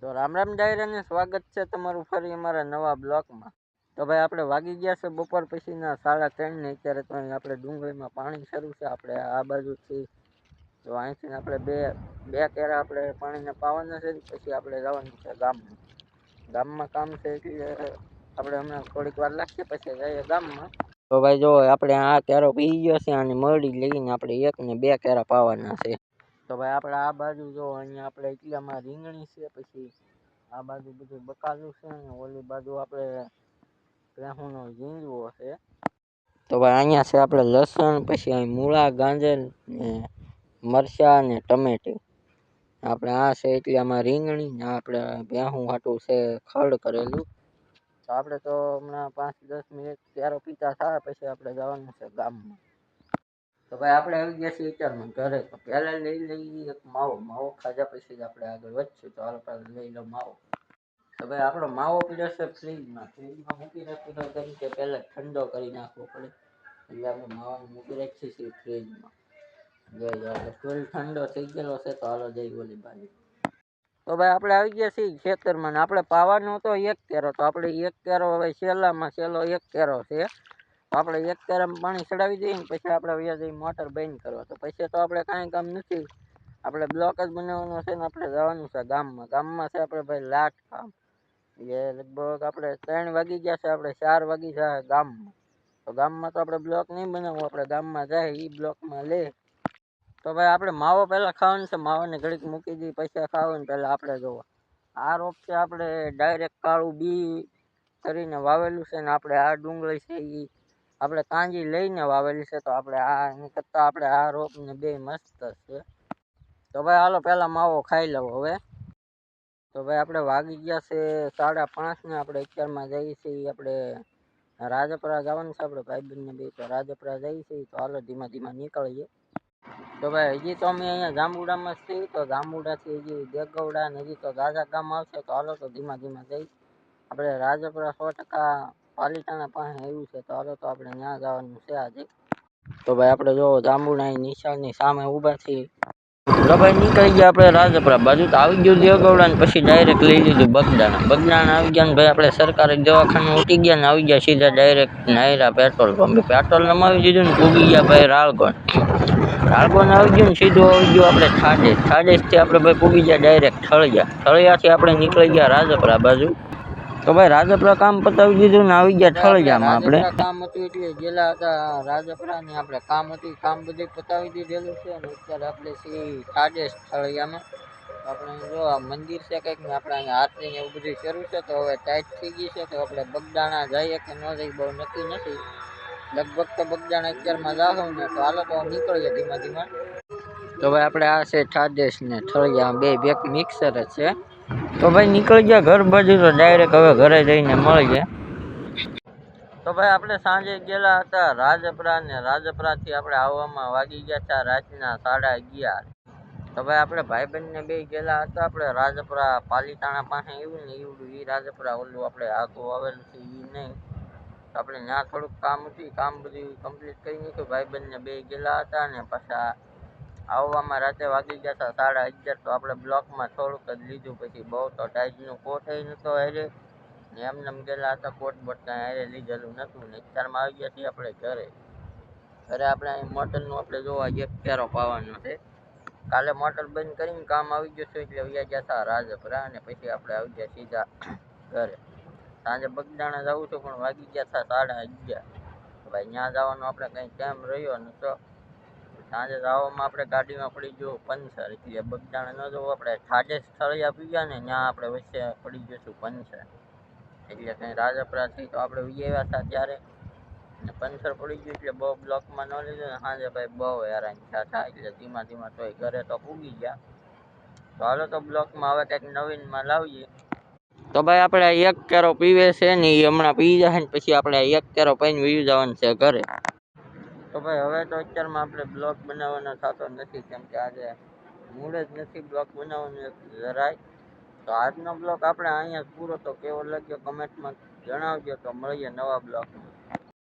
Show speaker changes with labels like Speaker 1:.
Speaker 1: તો રામ રામ ડાયરાને સ્વાગત છે તમારું ફરી અમારા નવા બ્લોકમાં. તો ભાઈ આપણે વાગી ગયા છે બપોર પછીના 3:30 ને. અત્યારે તો અહીં આપણે ડુંગળીમાં પાણી શરૂ છે. આપણે આ બાજુથી તો અહીંથી આપણે બે કેરા આપણે પાણીને પાવાના છે. પછી આપણે જવાનું છે ગામમાં કામ છે એટલે આપણે હમણાં થોડીક વાર લાગશે પછી જઈએ ગામમાં. તો ભાઈ જો આપણે આ કેરો પી ગયો છે અને મરડી લઈને આપણે 1 ને 2 કેરા પાવાના છે. તો ભાઈ આપણે આ બાજુ જો અહીંયા આપણે એટલામાં રીંગણી છે, પછી આ બાજુ બધું બકાલું છે અને ઓલી બાજુ આપણે ભેહુંનો ઝીંડવો છે. તો ભાઈ અહીંયા છે આપણે લસણ, પછી અહીં મૂળા, ગાજર ને મરચા ને ટમેટી. આપણે આ છે એટલામાં રીંગણી ને આપણે ભેહું હાટું છે ખડ કરેલું. તો આપણે તો હમણાં 5-10 મિનિટ ત્યારો પીતા થાય પછી આપણે જવાનું છે ગામમાં. તો ભાઈ આપણે આવી ગયા છીએ અત્યારમાં ઘરે. તો પહેલા લઈ લઈએ એક માવો ખાધા પછી જ આપણે આગળ વધશું. તો હાલો પહેલા લઈ લો માવો. તો ભાઈ આપણો માવો પીડ્યો છે ફ્રીજમાં મૂકી રાખીએ તો કેમ કે પહેલા ઠંડો કરી નાખવો પડે એટલે આપણે માવાનો મૂકી રાખીએ છીએ ફ્રીજમાં. જોઈએ આપણે ફૂલ ઠંડો થઈ ગયેલો છે. તો હાલો જઈ ઓલી બાજુ. તો ભાઈ આપણે આવી ગયા છીએ ખેતરમાં ને આપણે પાવાનો હતો 1 કેરો. તો આપણે 1 કેરો હવે છેલ્લામાં છેલ્લો 1 કેરો છે. આપણે 1 કેરામાં પાણી ચડાવી દઈએ ને પછી આપણે વ્યા જઈ મોટર બંધ કરવા. તો પછી તો આપણે કાંઈ કામ નથી, આપણે બ્લોક જ બનાવવાનો છે ને આપણે જવાનું છે ગામમાં છે આપણે ભાઈ લાટ કામ. એ લગભગ આપણે 3 વાગી ગયા છે, આપણે 4 વાગી જાય ગામમાં. તો ગામમાં તો આપણે બ્લોક નહીં બનાવવું, આપણે ગામમાં જાય એ બ્લોકમાં લે. તો ભાઈ આપણે માવો પહેલાં ખાવાનું છે. માવાને ઘડીક મૂકી દઈએ પછી ખાવાનું. પહેલાં આપણે જોવો આ રોપ છે આપણે ડાયરેક્ટ કાળું બી કરીને વાવેલું છે ને આપણે આ ડુંગળી છે એ આપણે કાંજી લઈને વાવેલી છે. તો આપણે આ એની કરતાં આપણે આ રોપ ને બે મસ્ત છે. તો ભાઈ હાલો પહેલાં માવો ખાઈ લવો હવે. તો ભાઈ આપણે વાગી ગયા છે 5:30 ને. આપણે અત્યારમાં જઈએ છીએ આપણે રાજપરા જવાનું છે. આપણે ભાઈબંધને બે તો રાજપરા જઈએ છીએ. તો હાલો ધીમા ધીમા નીકળીએ. તો ભાઈ હજી તો અમે અહીંયા જાંબુડામાં છીએ. તો જાંબુડાથી હજી દેગવડા ને હજી તો ગાજા ગામ આવશે. તો હાલો તો ધીમા ધીમા જઈ. આપણે રાજપરા 100% પાલીતાણા પાસે આવ્યું છે. તો હાલો તો આપણે ત્યાં જવાનું છે આજે. તો ભાઈ આપણે જો જાંબુડા નિશાળની સામે ઊભા છીએ. તો ભાઈ નીકળી ગયા આપણે રાજપરા બાજુ. તો આવી ગયું દેવગૌડા ને પછી ડાયરેક્ટ લઈ લીધું બગદાણા આવી ગયા ને ભાઈ આપણે સરકારી દવાખાનું ઉઠી ગયા ને આવી ગયા સીધા ડાયરેક્ટ નાયરા પેટ્રોલ પંપે. પેટ્રોલ નમાવી દીધું ને પૂગી ગયા ભાઈ રાળગોણ આવી ગયું ને સીધું આવી ગયું આપણે ઠાડેસથી આપણે ભાઈ પૂગી ગયા ડાયરેક્ટ ઠળિયાથી આપણે નીકળી ગયા રાજપરા બાજુ. તો ભાઈ રાજપરા કામ પતાવી દીધું ને આવી ગયા ઠળિયામાં. આપણે કામ હતું એટલે ગયેલા હતા રાજપરા ને આપણે કામ હતું કામ બધું પતાવી દીધેલું છે. અને અત્યારે આપણે ઠાડેસ ઠળિયામાં આપણે જો આ મંદિર છે કંઈક ને આપણે અહીંયા આરતી ને એવું બધું શરૂ છે. તો હવે ટાઈટ થઈ ગઈ છે. તો આપણે બગદાણા જઈએ કે ન જઈએ બહુ નક્કી નથી. લગભગ તો બગદાણા અત્યારમાં જાહું ને. તો હાલો તો નીકળીએ ધીમા ધીમા. તો ભાઈ આપણે આ છે ઠાડેસ ને ઠળિયા બે મિક્સર જ છે. તો ભાઈ નીકળી ગયા ઘર બાજુ. તો ડાયરેક્ટ હવે ઘરે જઈને મળીએ. તો ભાઈ આપણે સાંજે ગયેલા હતા રાજપરા ને રાજપરાથી આપણે આવવામાં વાગી ગયા હતા રાતના 11:30. તો ભાઈ આપણે ભાઈબંધને બે ગયેલા હતા આપણે રાજપરા પાલીતાણા પાસે એવું ને એવું એ રાજપરા ઓલું આપણે આગું આવેલું છે એ નહીં. તો આપણે ત્યાં થોડુંક કામ હતું કામ બધું કમ્પ્લીટ કરી નાખ્યું. ભાઈબંધને બે ગયેલા હતા ને પાછા આવવામાં રાતે વાગી ગયા હતા 11:30. તો આપણે બ્લોકમાં થોડુંક જ લીધું પછી બહુ તો ટાઈજનું કોટ નહોતો હારે ને એમને ગયેલા હતા કોટ બોટ કાંઈ હારે લીધેલું નહોતું ને. અત્યારમાં આવી ગયા છીએ આપણે ઘરે આપણે અહીં મોટરનું આપણે જોવા 1 કેરો પાવાનો છે. કાલે મોટર બંધ કરીને કામ આવી ગયું છે એટલે વ્યા ગયા હતા રાજપરા અને પછી આપણે આવી ગયા સીધા ઘરે. સાંજે બગદાણા જવું છું પણ વાગી ગયા હતા 11:30. ભાઈ ત્યાં જવાનો આપણે કંઈ ટાઈમ રહ્યો ને તો સાંજે જવામાં આપણે ગાડીમાં પડી ગયું પંચર. એટલે બગદાણા ન જવું આપણે ઠાડેસ ઠળિયા પી ગયા ને ત્યાં આપણે વચ્ચે પડી જશું પંચર. એટલે કંઈ રાજપરાથી તો આપણે આવ્યા હતા ત્યારે ને પંચર પડી ગયું એટલે બહુ બ્લોકમાં ન લીધું ને સાંજે ભાઈ બહુ હેરાન થયા હતા. એટલે ધીમા ધીમા તોય ઘરે તો પૂગી ગયા. તો હાલો તો બ્લોકમાં હવે કંઈક નવીનમાં લાવીએ. તો ભાઈ આપણે 1 કેરો પીવે છે ને એ હમણાં પી જાય ને પછી આપણે 1 કેરો પીને વયું જવાનું છે ઘરે. તો ભાઈ હવે તો અત્યારમાં આપણે બ્લોગ બનાવવાનો થતો નથી કેમ કે આજે મૂડ જ નથી બ્લોગ બનાવવાનું જરાય. તો આજનો બ્લોગ આપણે અહીંયા જ પૂરો. તો કેવો લાગ્યો કમેન્ટમાં જણાવજો. તો મળીએ નવા બ્લોગમાં.